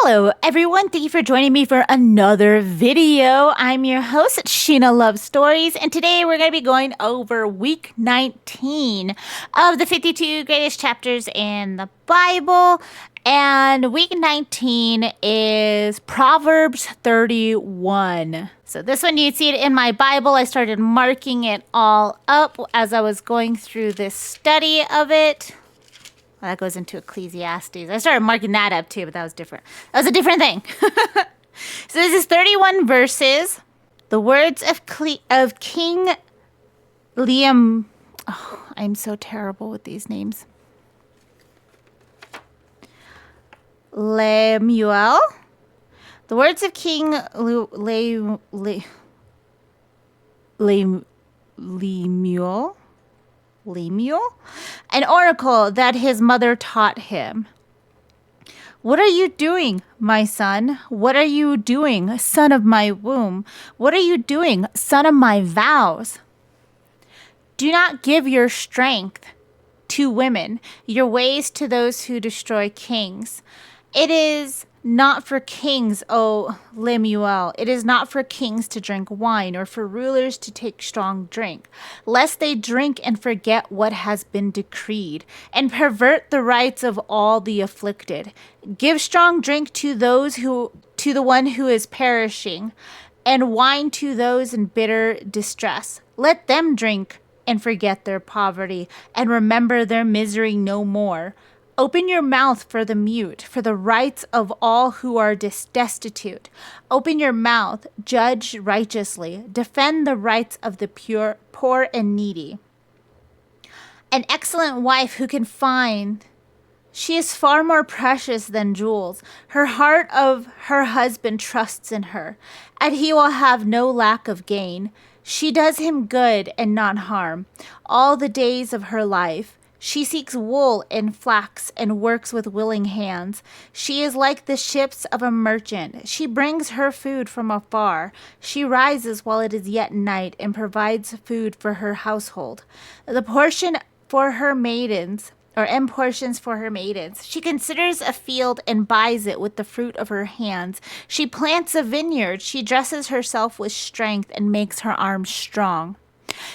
Hello, everyone. Thank you for joining me for another video. I'm your host, Sheena Love Stories, and today we're going to be going over week 19 of the 52 greatest chapters in the Bible. And week 19 is Proverbs 31. So this one, you'd see it in my Bible. I started marking it all up as I was going through this study of it. Well, that goes into Ecclesiastes. I started marking that up too, but that was different. That was a different thing. So this is 31 verses. The words of King Liam. Oh, I'm so terrible with these names. Lemuel. The words of King Lemuel, an oracle that his mother taught him. What are you doing, my son? What are you doing, son of my womb? What are you doing, son of my vows? Do not give your strength to women, your ways to those who destroy kings. It is not for kings, O Lemuel. It is not for kings to drink wine or for rulers to take strong drink, lest they drink and forget what has been decreed and pervert the rights of all the afflicted. Give strong drink to the one who is perishing, and wine to those in bitter distress. Let them drink and forget their poverty and remember their misery no more. Open your mouth for the mute, for the rights of all who are destitute. Open your mouth, judge righteously, defend the rights of the poor and needy. An excellent wife who can find, she is far more precious than jewels. Her heart of her husband trusts in her, and he will have no lack of gain. She does him good and not harm all the days of her life. She seeks wool and flax and works with willing hands. She is like the ships of a merchant. She brings her food from afar. She rises while it is yet night and provides food for her household. The portion for her maidens, or in portions for her maidens. She considers a field and buys it with the fruit of her hands. She plants a vineyard. She dresses herself with strength and makes her arms strong.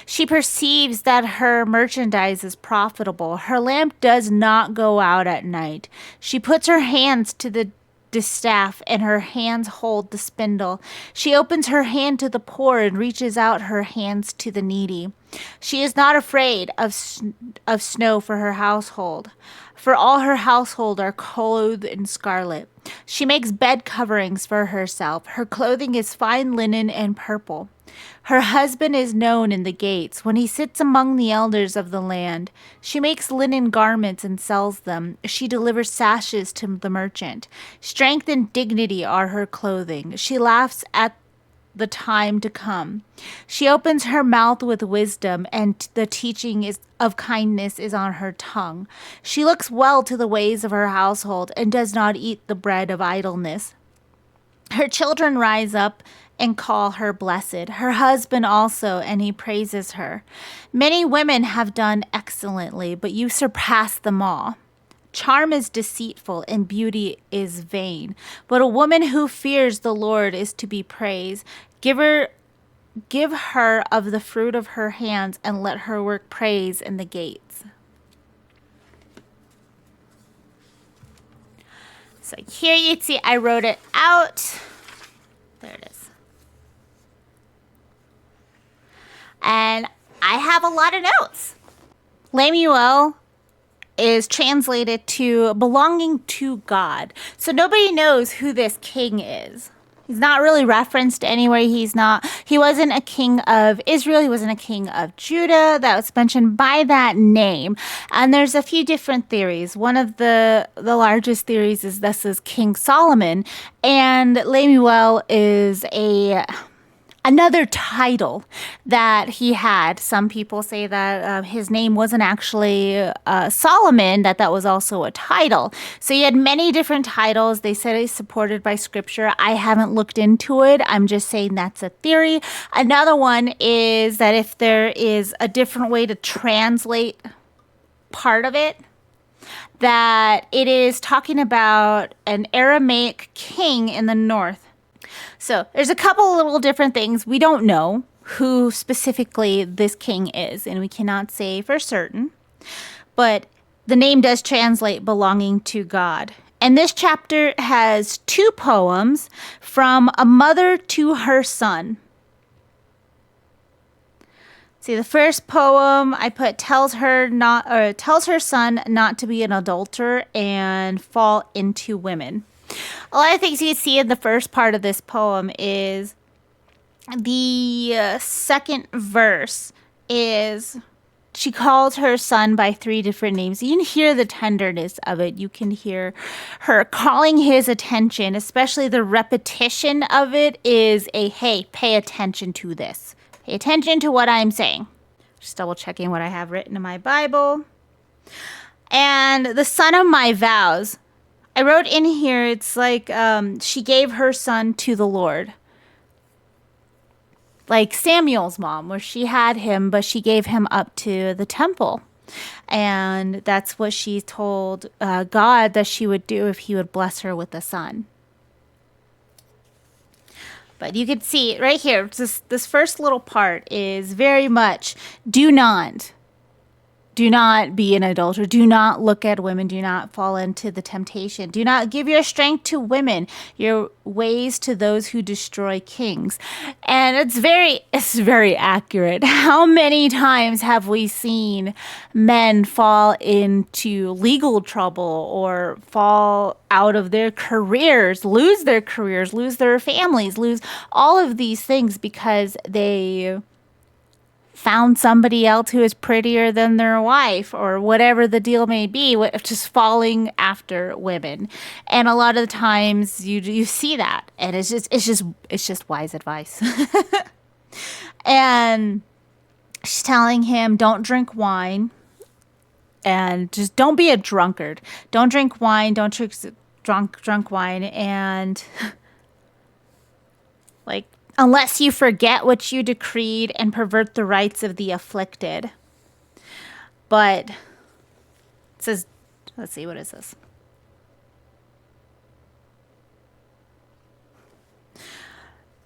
She perceives that her merchandise is profitable. Her lamp does not go out at night. She puts her hands to the distaff, and her hands hold the spindle. She opens her hand to the poor and reaches out her hands to the needy. She is not afraid of snow for her household, for all her household are clothed in scarlet. She makes bed coverings for herself. Her clothing is fine linen and purple. Her husband is known in the gates when he sits among the elders of the land. She makes linen garments and sells them. She delivers sashes to the merchant. Strength and dignity are her clothing. She laughs at the time to come. She opens her mouth with wisdom, and the teaching of kindness is on her tongue. She looks well to the ways of her household and does not eat the bread of idleness. Her children rise up and call her blessed, her husband also, and he praises her. Many women have done excellently, but you surpass them all. Charm is deceitful and beauty is vain, but a woman who fears the Lord is to be praised. Give her of the fruit of her hands and let her work praise in the gates. So here you see I wrote it out. There it is. And I have a lot of notes. Lemuel is translated to belonging to God. So nobody knows who this king is. He's not really referenced anywhere. He wasn't a king of Israel. He wasn't a king of Judah. That was mentioned by that name. And there's a few different theories. One of the largest theories is this is King Solomon. And Lemuel is another title that he had. Some people say that his name wasn't actually Solomon, that was also a title. So he had many different titles. They said he's supported by scripture. I haven't looked into it. I'm just saying that's a theory. Another one is that if there is a different way to translate part of it, that it is talking about an Aramaic king in the north. So there's a couple little different things. We don't know who specifically this king is, and we cannot say for certain. But the name does translate belonging to God. And this chapter has 2 poems from a mother to her son. See, the first poem I put tells her son not to be an adulterer and fall into women. A lot of things you see in the first part of this poem is the second verse is she calls her son by 3 different names. You can hear the tenderness of it. You can hear her calling his attention, especially the repetition of it is a, hey, pay attention to this. Pay attention to what I'm saying. Just double checking what I have written in my Bible. And the son of my vows. I wrote in here, it's like she gave her son to the Lord. Like Samuel's mom, where she had him, but she gave him up to the temple. And that's what she told God that she would do if he would bless her with a son. But you can see right here, this first little part is very much do not be an adulterer. Do not look at women. Do not fall into the temptation. Do not give your strength to women, your ways to those who destroy kings. And it's very accurate. How many times have we seen men fall into legal trouble or fall out of their careers, lose their families, lose all of these things because they found somebody else who is prettier than their wife or whatever the deal may be, just falling after women. And a lot of the times you see that, and it's just wise advice. And she's telling him, don't drink wine and just don't be a drunkard. Don't drink wine. Don't drink wine. And like, unless you forget what you decreed and pervert the rights of the afflicted. But it says, let's see, what is this?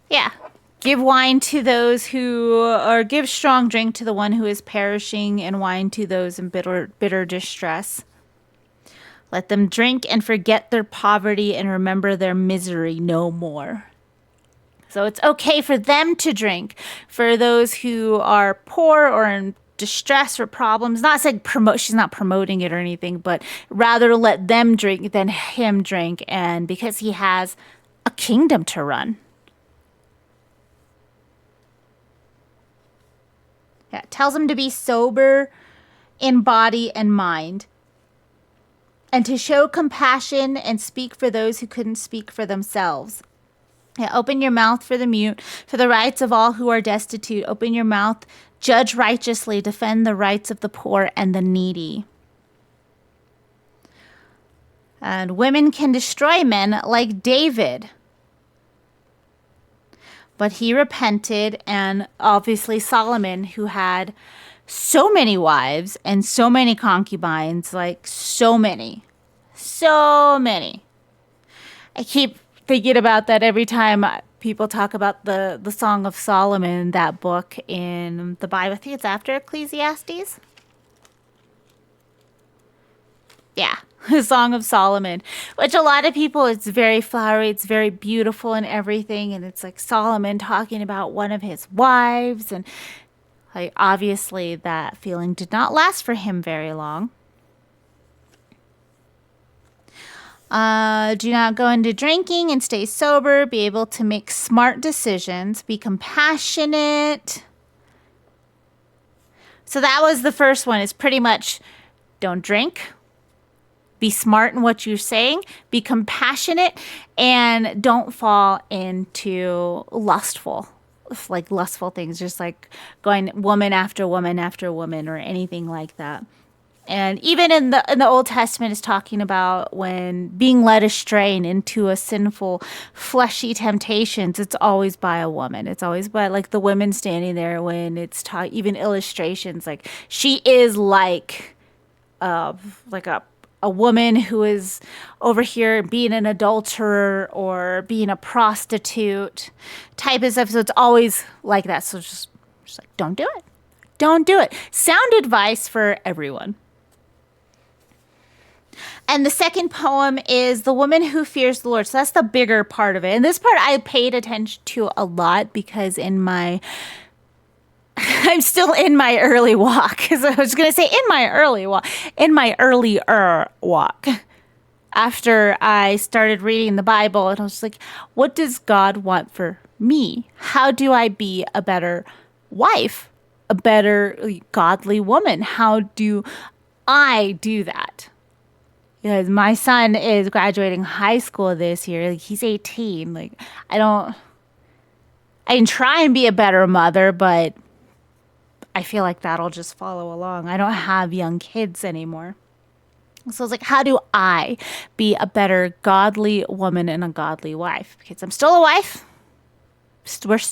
Yeah. Give wine to those or give strong drink to the one who is perishing, and wine to those in bitter distress. Let them drink and forget their poverty and remember their misery no more. So it's okay for them to drink. For those who are poor or in distress or problems, not saying she's not promoting it or anything, but rather let them drink than him drink, and because he has a kingdom to run. Yeah, it tells him to be sober in body and mind, and to show compassion and speak for those who couldn't speak for themselves. Yeah, open your mouth for the mute, for the rights of all who are destitute. Open your mouth, judge righteously, defend the rights of the poor and the needy. And women can destroy men like David. But he repented, and obviously Solomon, who had so many wives and so many concubines, like so many. I keep thinking about that every time people talk about the Song of Solomon, that book in the Bible. I think it's after Ecclesiastes. Yeah, the Song of Solomon, which a lot of people, it's very flowery, it's very beautiful and everything. And it's like Solomon talking about one of his wives. And like, obviously that feeling did not last for him very long. Do not go into drinking and stay sober. Be able to make smart decisions. Be compassionate. So that was the first one. It's pretty much don't drink. Be smart in what you're saying. Be compassionate. And don't fall into lustful things. Just like going woman after woman after woman or anything like that. And even in the Old Testament is talking about when being led astray and into a sinful, fleshy temptations, it's always by a woman. It's always by like the women standing there when it's even illustrations like she is like a a woman who is over here being an adulterer or being a prostitute type of stuff. So it's always like that. So just like, don't do it. Don't do it. Sound advice for everyone. And the second poem is The Woman Who Fears the Lord. So that's the bigger part of it. And this part I paid attention to a lot because I'm still in my early walk. Because I was going to say in my earlier walk. After I started reading the Bible, and I was like, what does God want for me? How do I be a better wife? A better godly woman? How do I do that? Because my son is graduating high school this year. Like, he's 18. Like, I can try and be a better mother, but I feel like that'll just follow along. I don't have young kids anymore. So it's like, how do I be a better godly woman and a godly wife? Because I'm still a wife.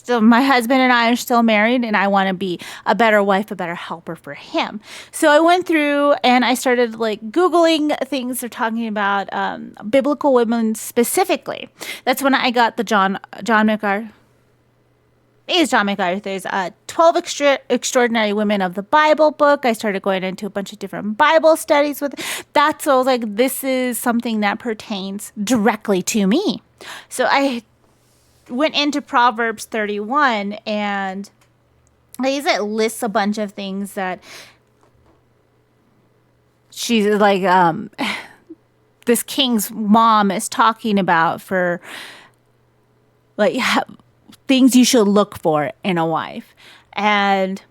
My husband and I are still married, and I want to be a better wife, a better helper for him. So I went through and I started like Googling things they're talking about, biblical women specifically. That's when I got the John MacArthur's 12 Extraordinary Women of the Bible book. I started going into a bunch of different Bible studies with that. So I was like, this is something that pertains directly to me. So I went into Proverbs 31, and it lists a bunch of things that she's like, this king's mom is talking about for like things you should look for in a wife. And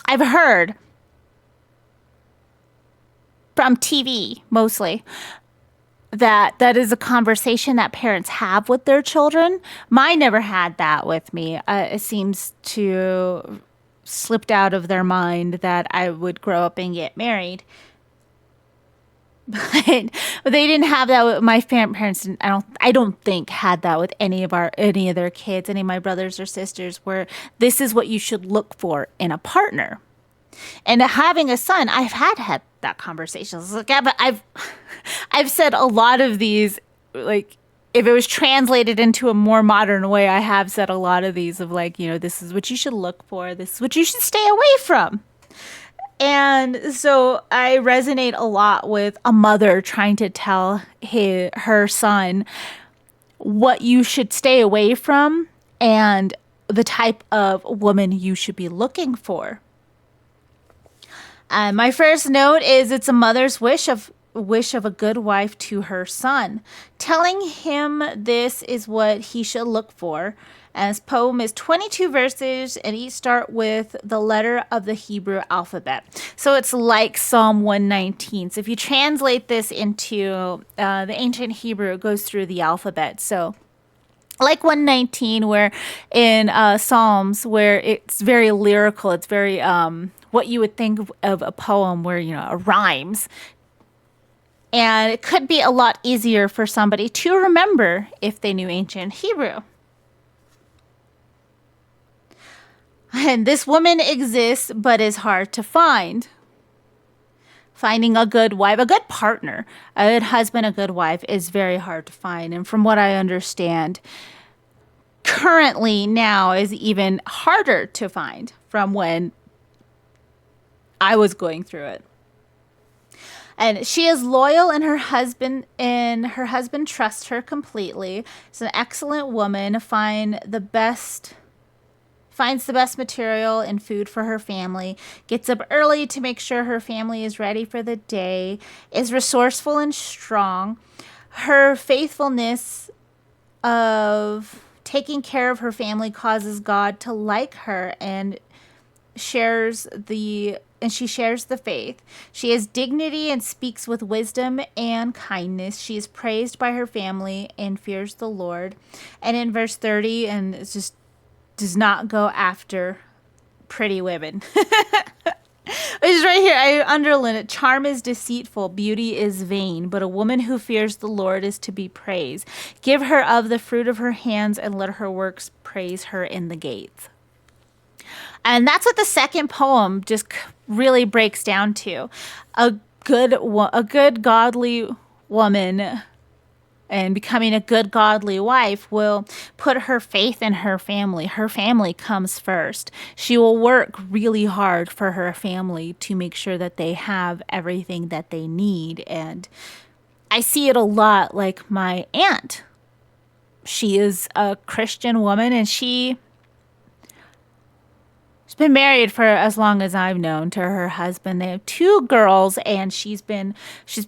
I've heard from TV mostly that is a conversation that parents have with their children. Mine never had that with me. It seems to slipped out of their mind that I would grow up and get married. But they didn't have that with my parents. I don't think had that with any of their kids, any of my brothers or sisters, where this is what you should look for in a partner. And having a son, I've had that conversation. It's like, yeah, but I've said a lot of these, like, if it was translated into a more modern way, I have said a lot of these of like, this is what you should look for. This is what you should stay away from. And so I resonate a lot with a mother trying to tell her son what you should stay away from and the type of woman you should be looking for. My first note is it's a mother's wish of a good wife to her son. Telling him this is what he should look for. And this poem is 22 verses, and each start with the letter of the Hebrew alphabet. So it's like Psalm 119. So if you translate this into the ancient Hebrew, it goes through the alphabet. So like 119, where in Psalms, where it's very lyrical, it's very what you would think of a poem where, rhymes. And it could be a lot easier for somebody to remember if they knew ancient Hebrew. And this woman exists, but is hard to find. Finding a good wife, a good partner, a good husband, a good wife is very hard to find. And from what I understand, currently now is even harder to find from when I was going through it. And she is loyal, and her husband trusts her completely. She's an excellent woman. Finds the best material and food for her family, gets up early to make sure her family is ready for the day, is resourceful and strong. Her faithfulness of taking care of her family causes God to like her, and she shares the faith. She has dignity and speaks with wisdom and kindness. She is praised by her family and fears the Lord. And in verse 30, and it's just does not go after pretty women. It's right here. I underline it. Charm is deceitful. Beauty is vain. But a woman who fears the Lord is to be praised. Give her of the fruit of her hands, and let her works praise her in the gates. And that's what the second poem just really breaks down to. A a good godly woman and becoming a good godly wife will put her faith in her family. Her family comes first. She will work really hard for her family to make sure that they have everything that they need. And I see it a lot, like my aunt. She is a Christian woman, and she's been married for as long as I've known to her husband. They have two girls, and she's been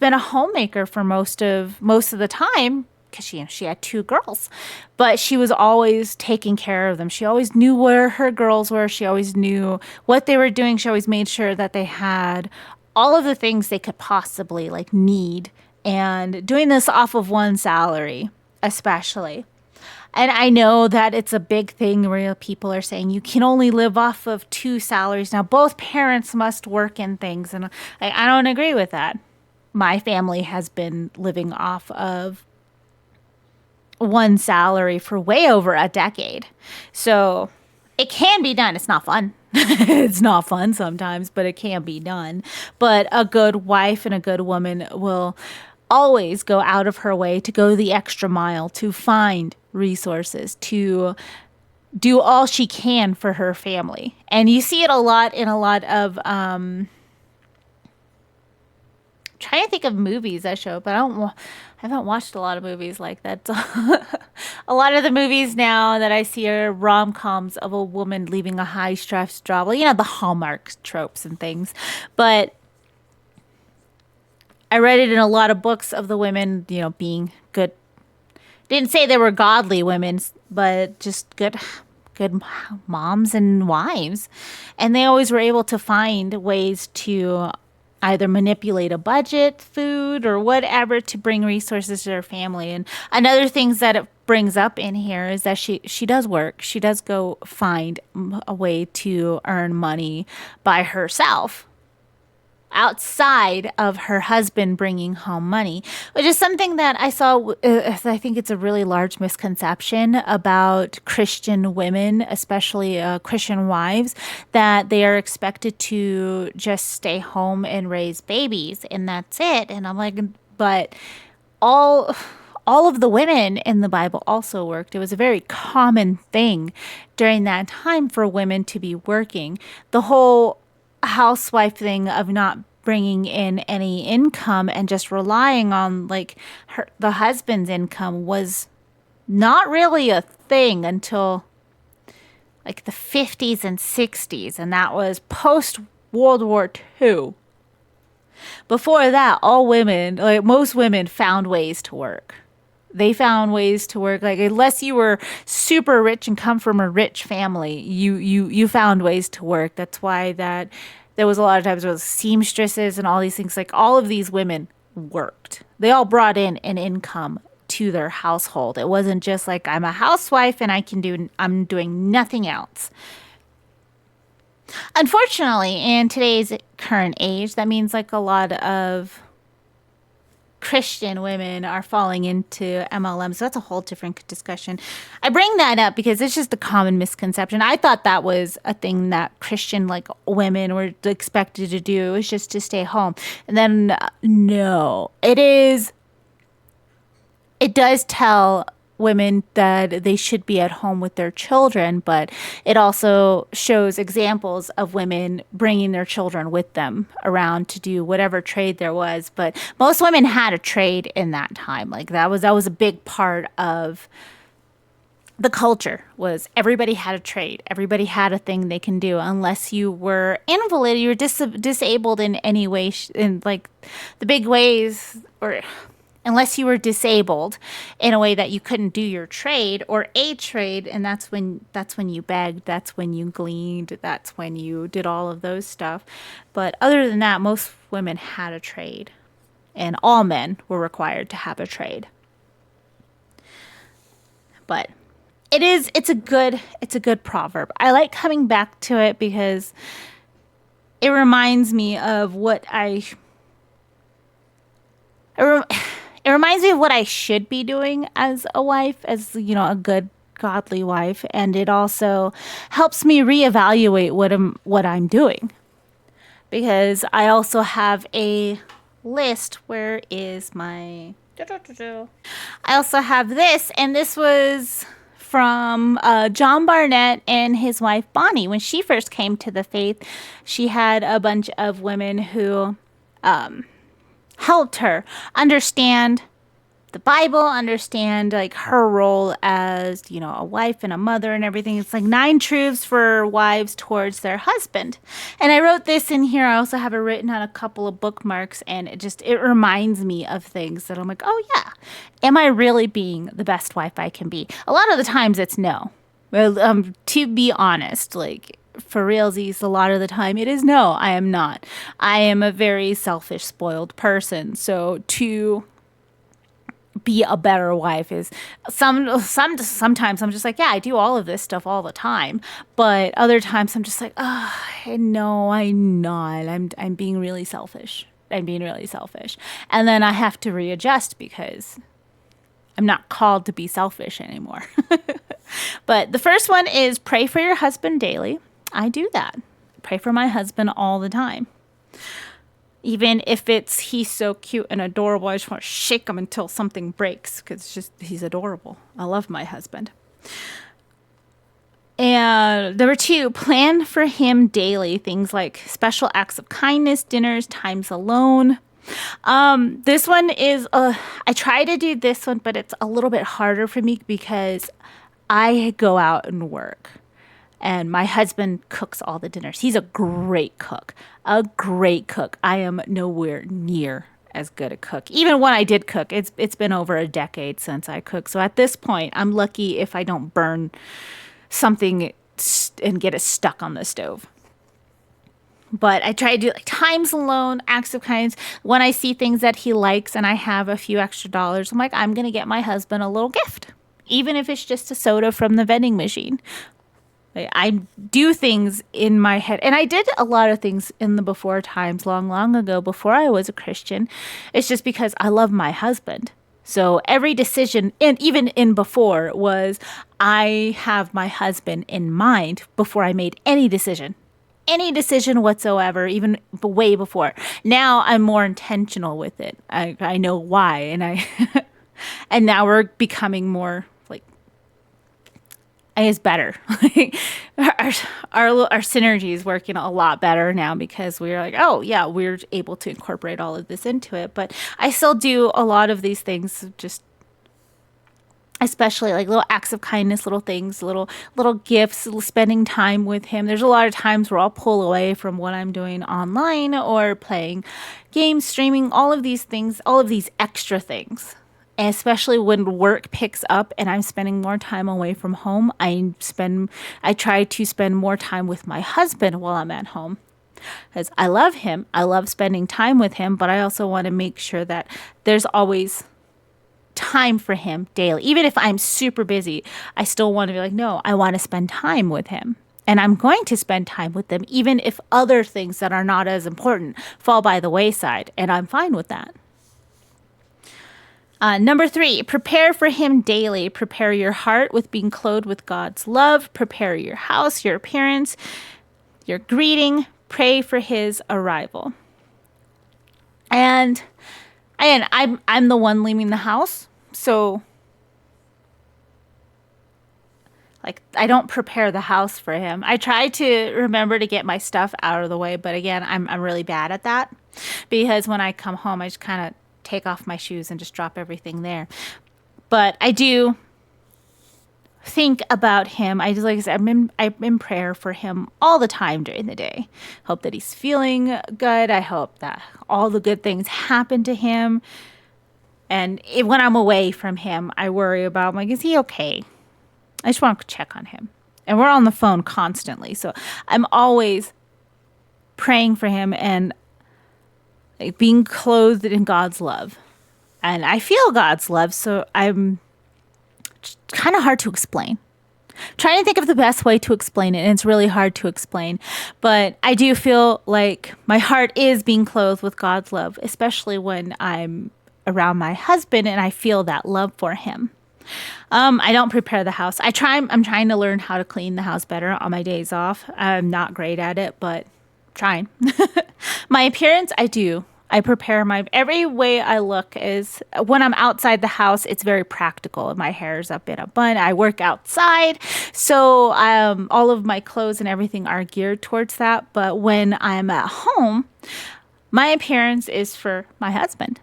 a homemaker for most of the time because she had two girls, but she was always taking care of them. She always knew where her girls were. She always knew what they were doing. She always made sure that they had all of the things they could possibly like need, and doing this off of one salary, especially. And I know that it's a big thing where people are saying you can only live off of two salaries. Now, both parents must work in things. And I don't agree with that. My family has been living off of one salary for way over a decade. So it can be done. It's not fun. It's not fun sometimes, but it can be done. But a good wife and a good woman will always go out of her way to go the extra mile to find resources, to do all she can for her family. And you see it a lot in a lot of trying to think of movies that show, but I haven't watched a lot of movies like that. A lot of the movies now that I see are rom-coms of a woman leaving a high-stress job. Well, you know, the Hallmark tropes and things. But I read it in a lot of books of the women, you know, being good. Didn't say they were godly women, but just good moms and wives. And they always were able to find ways to either manipulate a budget, food, or whatever to bring resources to their family. And another things that it brings up in here is that she does work. She does go find a way to earn money by herself outside of her husband bringing home money, which is something that I saw. I think it's a really large misconception about Christian women, especially Christian wives, that they are expected to just stay home and raise babies and that's it. And I'm like, but all of the women in the Bible also worked. It was a very common thing during that time for women to be working. The whole housewife thing of not bringing in any income and just relying on like the husband's income was not really a thing until like the 50s and 60s, and that was post World War II. Before that, all women, like most women, found ways to work. They found ways to work, like unless you were super rich and come from a rich family, you found ways to work. That's why that there was a lot of times with seamstresses and all these things. Like all of these women worked. They all brought in an income to their household. It wasn't just like I'm a housewife and I'm doing nothing else. Unfortunately, in today's current age, that means like a lot of Christian women are falling into MLM. So that's a whole different discussion. I bring that up because it's just a common misconception. I thought that was a thing that Christian like women were expected to do, is just to stay home. And then no, it does tell women that they should be at home with their children, but it also shows examples of women bringing their children with them around to do whatever trade there was. But most women had a trade in that time. Like that was a big part of the culture, was everybody had a trade. Everybody had a thing they can do, unless you were invalid, you were disabled in any way, in like the big ways, or unless you were disabled in a way that you couldn't do your trade or a trade. And that's when you begged, that's when you gleaned, that's when you did all of those stuff. But other than that, most women had a trade, and all men were required to have a trade. But it's a good proverb. I like coming back to it because it reminds me of what it reminds me of what I should be doing as a wife, as, you know, a good godly wife. And it also helps me reevaluate what I'm doing, because I also have a list. Where is my... I also have this, and this was from John Barnett and his wife Bonnie. When she first came to the faith, she had a bunch of women who helped her understand the Bible, understand like her role as, a wife and a mother and everything. It's like 9 truths for wives towards their husband. And I wrote this in here. I also have it written on a couple of bookmarks, and it reminds me of things that I'm like, oh yeah, am I really being the best wife I can be? A lot of the times it's no. Well, to be honest, like for realsies, a lot of the time it is no, I am not. I am a very selfish, spoiled person. So to be a better wife is sometimes I'm just like, yeah, I do all of this stuff all the time, but other times I'm just like, oh no, I'm not. I'm being really selfish. And then I have to readjust because I'm not called to be selfish anymore. But the first one is pray for your husband daily. I do that. Pray for my husband all the time. Even if he's so cute and adorable, I just want to shake him until something breaks because he's adorable. I love my husband. And number 2, plan for him daily. Things like special acts of kindness, dinners, times alone. This one is, I try to do this one, but it's a little bit harder for me because I go out and work. And my husband cooks all the dinners. He's a great cook. I am nowhere near as good a cook. Even when I did cook, it's been over a decade since I cooked. So at this point, I'm lucky if I don't burn something and get it stuck on the stove. But I try to do like times alone, acts of kindness. When I see things that he likes and I have a few extra dollars, I'm like, I'm going to get my husband a little gift, even if it's just a soda from the vending machine. I do things in my head, and I did a lot of things in the before times long ago before I was a Christian. It's just because I love my husband. So every decision, and even in before, was I have my husband in mind before I made any decision whatsoever, even way before. Now I'm more intentional with it. I know why, and and now we're becoming more is better. our synergy is working a lot better now because we're like, oh yeah, we're able to incorporate all of this into it. But I still do a lot of these things, just especially like little acts of kindness, little things, little gifts, spending time with him. There's a lot of times where I'll pull away from what I'm doing online or playing games, streaming, all of these things, all of these extra things. And especially when work picks up and I'm spending more time away from home, I try to spend more time with my husband while I'm at home. Because I love him. I love spending time with him, but I also want to make sure that there's always time for him daily. Even if I'm super busy, I still want to be like, no, I want to spend time with him. And I'm going to spend time with them, even if other things that are not as important fall by the wayside. And I'm fine with that. Number 3, prepare for him daily. Prepare your heart with being clothed with God's love. Prepare your house, your appearance, your greeting. Pray for his arrival. And I'm the one leaving the house, so I don't prepare the house for him. I try to remember to get my stuff out of the way, but again, I'm really bad at that because when I come home, I just kind of take off my shoes and just drop everything there. But I do think about him. I just, like I said, I'm in prayer for him all the time during the day. Hope that he's feeling good. I hope that all the good things happen to him. And when I'm away from him, I worry about, like, is he okay? I just want to check on him. And we're on the phone constantly. So I'm always praying for him and being clothed in God's love. And I feel God's love, so I'm kind of hard to explain. I'm trying to think of the best way to explain it, and it's really hard to explain. But I do feel like my heart is being clothed with God's love, especially when I'm around my husband and I feel that love for him. I don't prepare the house. I'm trying to learn how to clean the house better on my days off. I'm not great at it, but trying. My appearance, I do. I prepare every way I look is when I'm outside the house, it's very practical. My hair's up in a bun. I work outside. So all of my clothes and everything are geared towards that. But when I'm at home, my appearance is for my husband.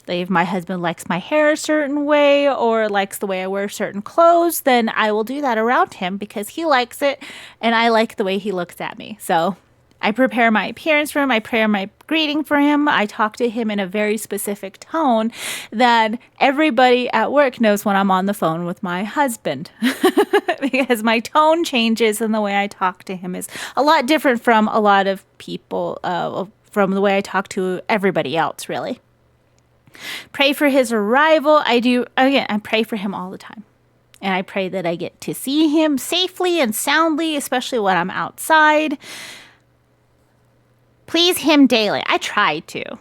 If my husband likes my hair a certain way or likes the way I wear certain clothes, then I will do that around him because he likes it and I like the way he looks at me. So I prepare my appearance for him. I prepare my greeting for him. I talk to him in a very specific tone that everybody at work knows when I'm on the phone with my husband because my tone changes and the way I talk to him is a lot different from a lot of people, from the way I talk to everybody else, really. Pray for his arrival. I pray for him all the time. And I pray that I get to see him safely and soundly, especially when I'm outside. Please him daily. I try to.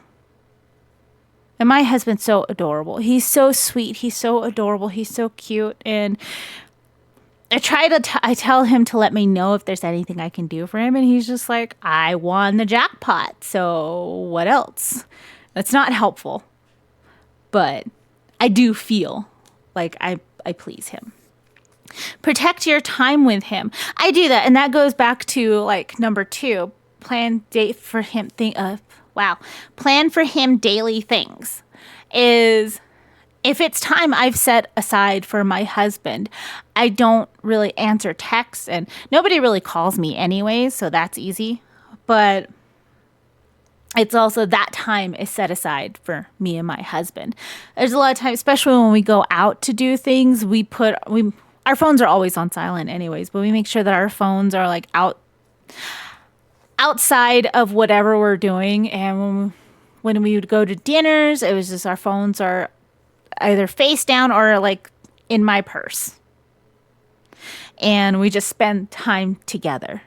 And my husband's so adorable. He's so sweet. He's so adorable. He's so cute. And I tell him to let me know if there's anything I can do for him. And he's just like, I won the jackpot. So what else? That's not helpful. But I do feel like I please him. Protect your time with him. I do that. And that goes back to like number 2, plan for him daily things is if it's time I've set aside for my husband, I don't really answer texts and nobody really calls me anyways. So that's easy. But it's also that time is set aside for me and my husband. There's a lot of times, especially when we go out to do things, our phones are always on silent anyways, but we make sure that our phones are like outside of whatever we're doing. And when we would go to dinners, it was just our phones are either face down or like in my purse. And we just spend time together.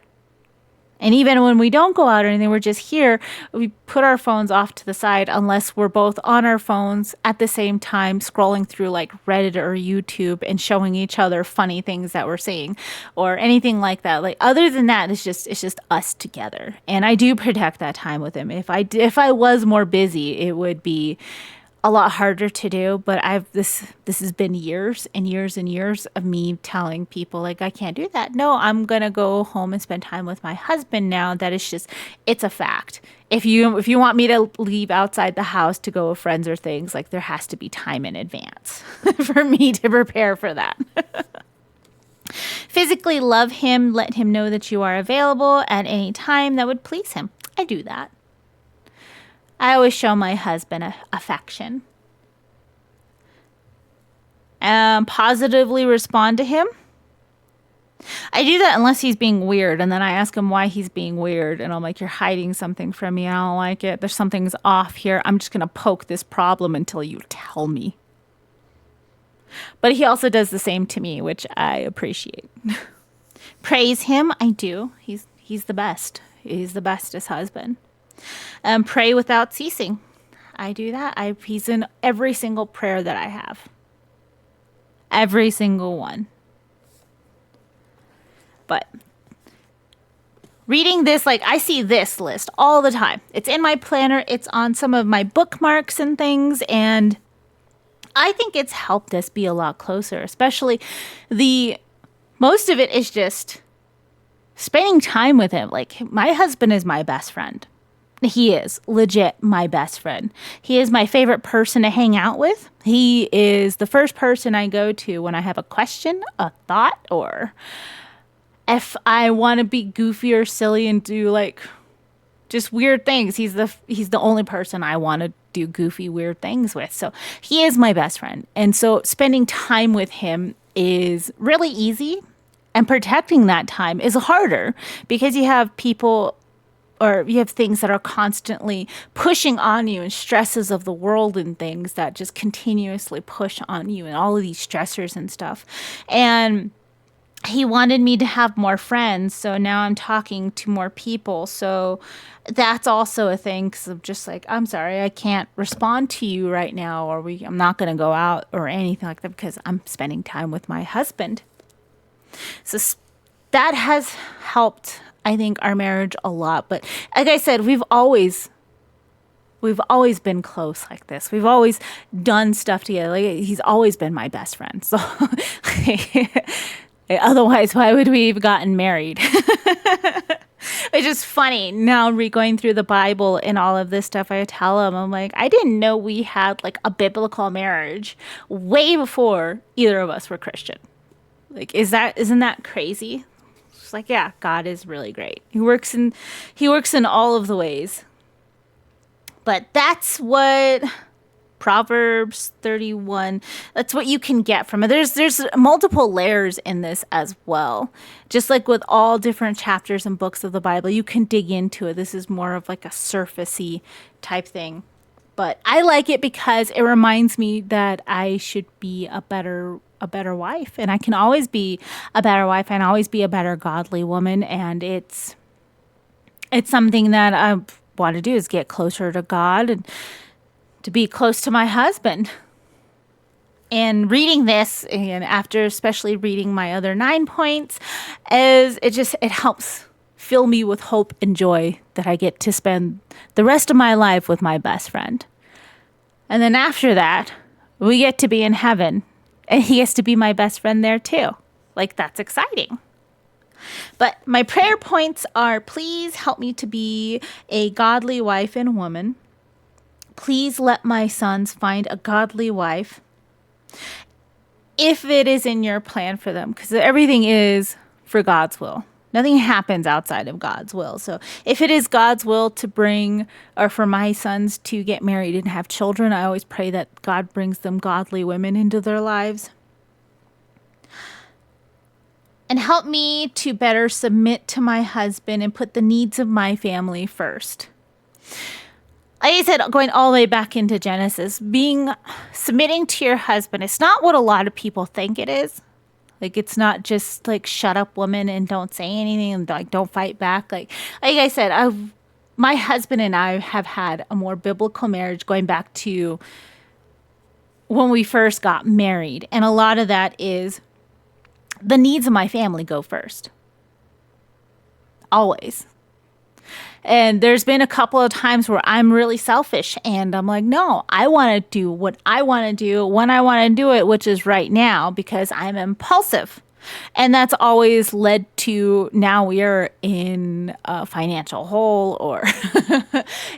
And even when we don't go out or anything, we're just here, we put our phones off to the side unless we're both on our phones at the same time scrolling through like Reddit or YouTube and showing each other funny things that we're seeing or anything like that. Like other than that, it's just us together. And I do protect that time with him. If I was more busy, it would be a lot harder to do, but this has been years and years and years of me telling people like I can't do that. No, I'm gonna go home and spend time with my husband now. That is it's a fact. If you want me to leave outside the house to go with friends or things, like there has to be time in advance for me to prepare for that. Physically love him, let him know that you are available at any time that would please him. I do that. I always show my husband affection. Positively respond to him. I do that unless he's being weird. And then I ask him why he's being weird. And I'm like, you're hiding something from me. I don't like it. There's something's off here. I'm just going to poke this problem until you tell me. But he also does the same to me, which I appreciate. Praise him. I do. He's the best. He's the bestest husband. Pray without ceasing. I do that. He's in every single prayer that I have. Every single one. But reading this, like I see this list all the time. It's in my planner. It's on some of my bookmarks and things. And I think it's helped us be a lot closer, especially most of it is just spending time with him. Like my husband is my best friend. He is legit my best friend. He is my favorite person to hang out with. He is the first person I go to when I have a question, a thought, or if I want to be goofy or silly and do like just weird things. He's the only person I want to do goofy, weird things with. So he is my best friend. And so spending time with him is really easy, and protecting that time is harder because you have people or you have things that are constantly pushing on you and stresses of the world and things that just continuously push on you and all of these stressors and stuff. And he wanted me to have more friends. So now I'm talking to more people. So that's also a thing because I'm just like, I'm sorry, I can't respond to you right now. Or I'm not going to go out or anything like that because I'm spending time with my husband. So that has helped, I think, our marriage a lot. But like I said, we've always we've always been close like this. We've always done stuff together. Like, he's always been my best friend. So otherwise, why would we have gotten married? It's just funny now going through the Bible and all of this stuff. I tell him, I'm like, I didn't know we had like a biblical marriage way before either of us were Christian. Like, isn't that crazy? It's like, yeah, God is really great. He works in all of the ways. But that's what Proverbs 31, that's what you can get from it. There's multiple layers in this as well. Just like with all different chapters and books of the Bible, you can dig into it. This is more of like a surfacey type thing. But I like it because it reminds me that I should be a better wife, and I can always be a better wife and always be a better godly woman. And it's something that I want to do, is get closer to God and to be close to my husband. And reading this, and after especially reading my other 9 points, it helps fill me with hope and joy that I get to spend the rest of my life with my best friend. And then after that, we get to be in heaven, and he gets to be my best friend there too. Like, that's exciting. But my prayer points are: please help me to be a godly wife and woman. Please let my sons find a godly wife, if it is in your plan for them, because everything is for God's will. Nothing happens outside of God's will. So if it is God's will to bring, or for my sons to get married and have children, I always pray that God brings them godly women into their lives. And help me to better submit to my husband and put the needs of my family first. Like I said, going all the way back into Genesis, submitting to your husband, it's not what a lot of people think it is. Like, it's not just like, shut up, woman, and don't say anything, and like, don't fight back. Like I said, my husband and I have had a more biblical marriage going back to when we first got married. And a lot of that is the needs of my family go first. Always. And there's been a couple of times where I'm really selfish and I'm like, no, I want to do what I want to do when I want to do it, which is right now, because I'm impulsive. And that's always led to, now we are in a financial hole, or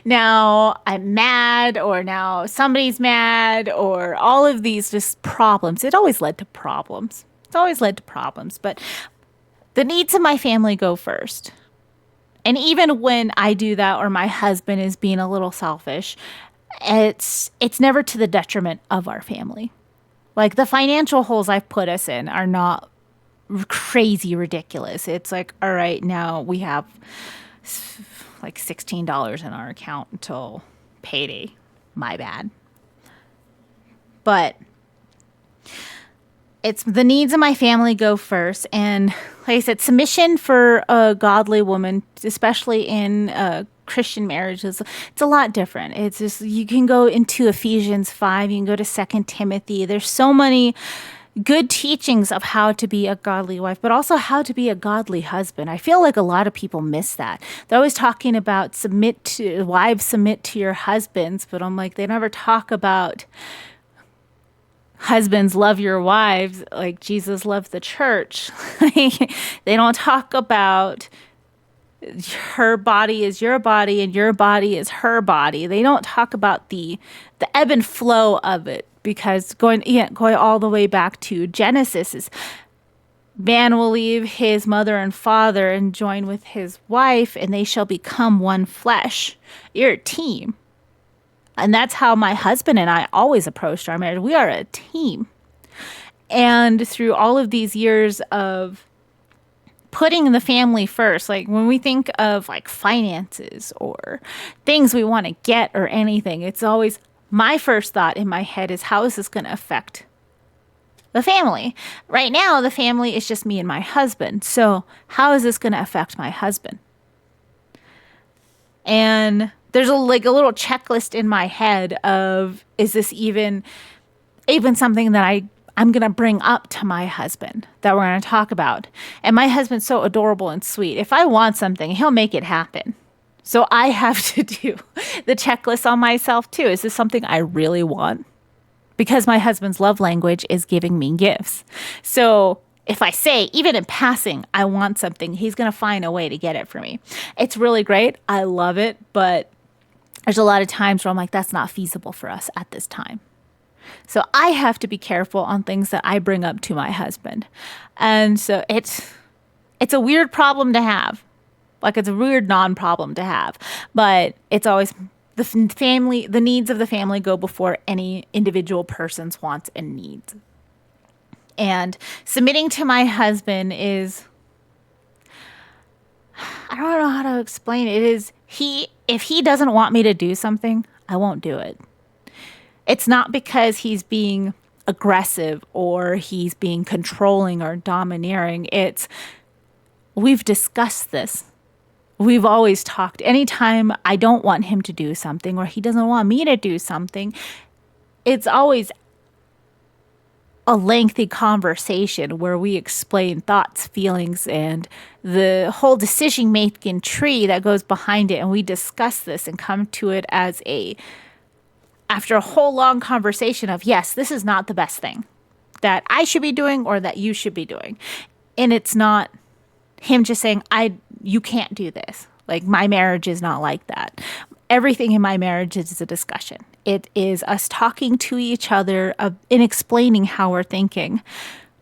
now I'm mad, or now somebody's mad, or all of these just problems. It always led to problems. It's always led to problems. But the needs of my family go first. And even when I do that, or my husband is being a little selfish, it's never to the detriment of our family. Like, the financial holes I've put us in are not crazy ridiculous. It's like, all right, now we have like $16 in our account until payday. My bad. But it's the needs of my family go first. And like I said, submission for a godly woman, especially in Christian marriages, it's a lot different. It's just, you can go into Ephesians 5, you can go to 2 Timothy. There's so many good teachings of how to be a godly wife, but also how to be a godly husband. I feel like a lot of people miss that. They're always talking about wives submit to your husbands, but I'm like, they never talk about husbands, love your wives like Jesus loved the church. They don't talk about her body is your body and your body is her body. They don't talk about the ebb and flow of it, because going all the way back to Genesis is, man will leave his mother and father and join with his wife, and they shall become one flesh. You're a team. And that's how my husband and I always approached our marriage. We are a team. And through all of these years of putting the family first, like when we think of like finances or things we want to get or anything, it's always, my first thought in my head is, how is this going to affect the family? Right now, the family is just me and my husband. So how is this going to affect my husband? And there's a little checklist in my head of, is this even something that I'm going to bring up to my husband that we're going to talk about? And my husband's so adorable and sweet. If I want something, he'll make it happen. So I have to do the checklist on myself too. Is this something I really want? Because my husband's love language is giving me gifts. So if I say, even in passing, I want something, he's going to find a way to get it for me. It's really great. I love it. But there's a lot of times where I'm like, that's not feasible for us at this time. So I have to be careful on things that I bring up to my husband. And so it's a weird problem to have. Like, it's a weird non-problem to have. But it's always the needs of the family go before any individual person's wants and needs. And submitting to my husband is, I don't know how to explain it. It is if he doesn't want me to do something, I won't do it. It's not because he's being aggressive or he's being controlling or domineering. We've discussed this. We've always talked. Anytime I don't want him to do something or he doesn't want me to do something, it's always a lengthy conversation where we explain thoughts, feelings, and the whole decision-making tree that goes behind it. And we discuss this and come to it after a whole long conversation of, yes, this is not the best thing that I should be doing or that you should be doing. And it's not him just saying, you can't do this. Like, my marriage is not like that. Everything in my marriage is a discussion. It is us talking to each other and explaining how we're thinking.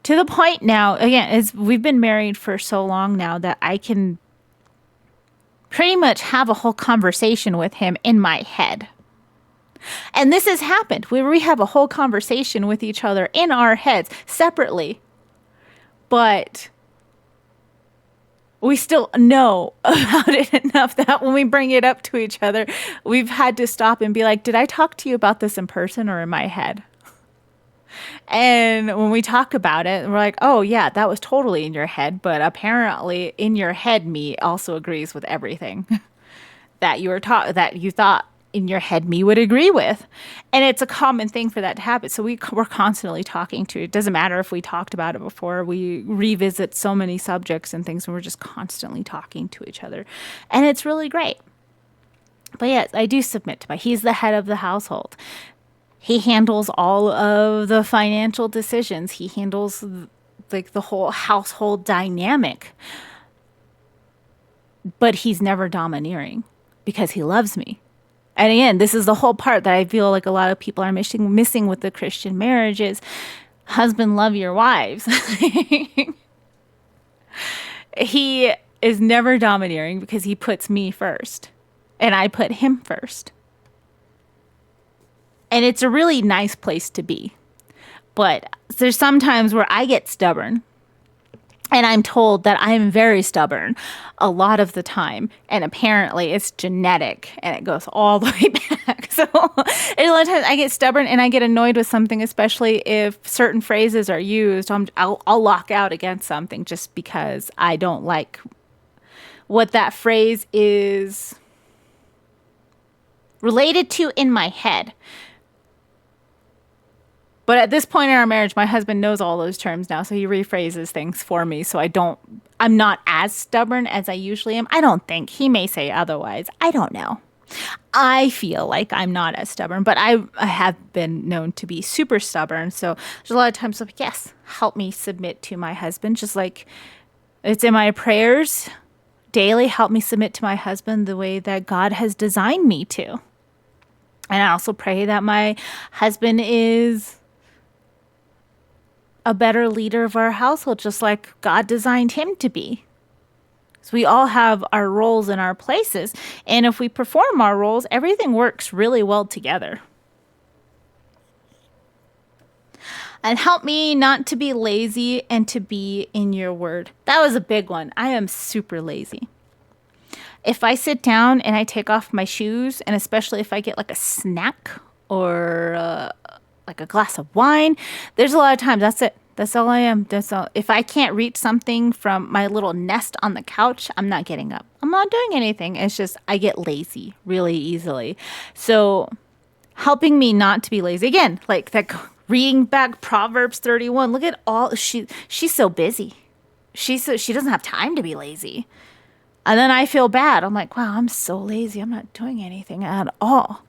To the point now, again, we've been married for so long now that I can pretty much have a whole conversation with him in my head. And this has happened where we have a whole conversation with each other in our heads separately. But we still know about it enough that when we bring it up to each other, we've had to stop and be like, did I talk to you about this in person or in my head? And when we talk about it, we're like, oh, yeah, that was totally in your head. But apparently in your head, me also agrees with everything that that you thought in your head me would agree with. And it's a common thing for that to happen. So we're constantly talking to it. It doesn't matter if we talked about it before. We revisit so many subjects and things, and we're just constantly talking to each other. And it's really great. But yes, I do submit to he's the head of the household. He handles all of the financial decisions. He handles like the whole household dynamic. But he's never domineering because he loves me. And again, this is the whole part that I feel like a lot of people are missing with the Christian marriage is husband, love your wives. He is never domineering because he puts me first and I put him first. And it's a really nice place to be. But there's some times where I get stubborn. And I'm told that I am very stubborn a lot of the time. And apparently it's genetic and it goes all the way back. So a lot of times I get stubborn and I get annoyed with something, especially if certain phrases are used. I'll lock out against something just because I don't like what that phrase is related to in my head. But at this point in our marriage, my husband knows all those terms now, so he rephrases things for me. So I'm not as stubborn as I usually am. I don't think. He may say otherwise. I don't know. I feel like I'm not as stubborn, but I have been known to be super stubborn. So there's a lot of times like, yes, help me submit to my husband. Just like it's in my prayers daily, help me submit to my husband the way that God has designed me to. And I also pray that my husband is a better leader of our household, just like God designed him to be. So we all have our roles and our places. And if we perform our roles, everything works really well together. And help me not to be lazy and to be in your word. That was a big one. I am super lazy. If I sit down and I take off my shoes, and especially if I get like a snack or like a glass of wine, there's a lot of times that's it. That's all I am. That's all. If I can't reach something from my little nest on the couch, I'm not getting up. I'm not doing anything. It's just I get lazy really easily. So helping me not to be lazy. Again, like that reading back Proverbs 31. Look at all she's so busy. She doesn't have time to be lazy. And then I feel bad. I'm like, wow, I'm so lazy. I'm not doing anything at all.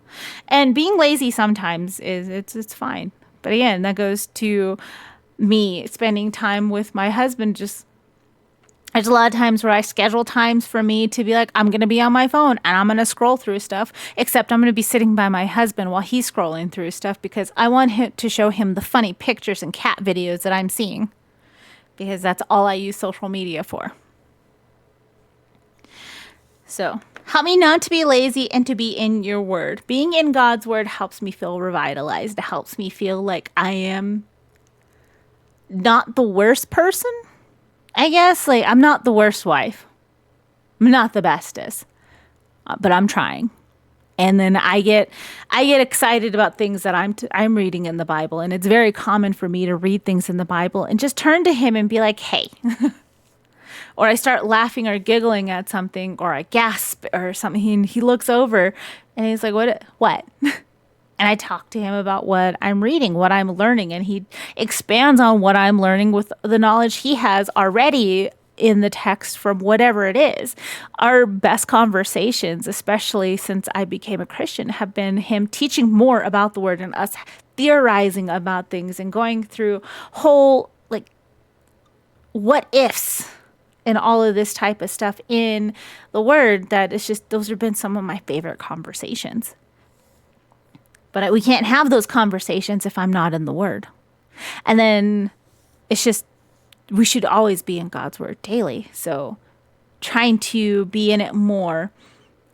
And being lazy sometimes it's fine. But again, that goes to me spending time with my husband. Just there's a lot of times where I schedule times for me to be like, I'm going to be on my phone and I'm going to scroll through stuff, except I'm going to be sitting by my husband while he's scrolling through stuff because I want him to show him the funny pictures and cat videos that I'm seeing because that's all I use social media for. So help me not to be lazy and to be in your word. Being in God's word helps me feel revitalized. It helps me feel like I am not the worst person. I guess like I'm not the worst wife. I'm not the bestest, but I'm trying. And then I get excited about things that I'm reading in the Bible, and it's very common for me to read things in the Bible and just turn to him and be like, "Hey." Or I start laughing or giggling at something, or I gasp or something. He looks over and he's like, what? And I talk to him about what I'm reading, what I'm learning, and he expands on what I'm learning with the knowledge he has already in the text from whatever it is. Our best conversations, especially since I became a Christian, have been him teaching more about the word and us theorizing about things and going through whole like what ifs and all of this type of stuff in the word. That it's just, those have been some of my favorite conversations. But we can't have those conversations if I'm not in the word. And then it's just, we should always be in God's word daily. So trying to be in it more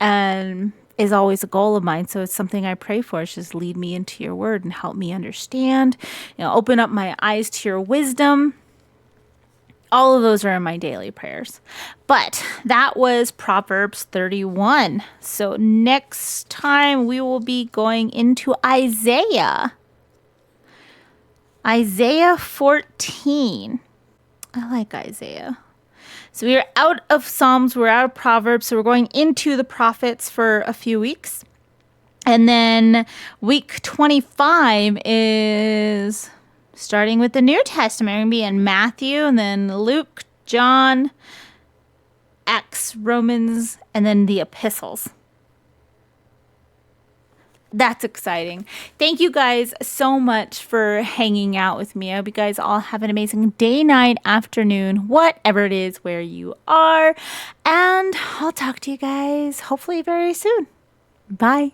is always a goal of mine. So it's something I pray for. It's just lead me into your word and help me understand, open up my eyes to your wisdom. All of those are in my daily prayers. But that was Proverbs 31. So next time we will be going into Isaiah. Isaiah 14. I like Isaiah. So we are out of Psalms, we're out of Proverbs, so we're going into the prophets for a few weeks. And then week 25 is starting with the New Testament. We're going to be in Matthew, and then Luke, John, Acts, Romans, and then the epistles. That's exciting. Thank you guys so much for hanging out with me. I hope you guys all have an amazing day, night, afternoon, whatever it is where you are. And I'll talk to you guys hopefully very soon. Bye.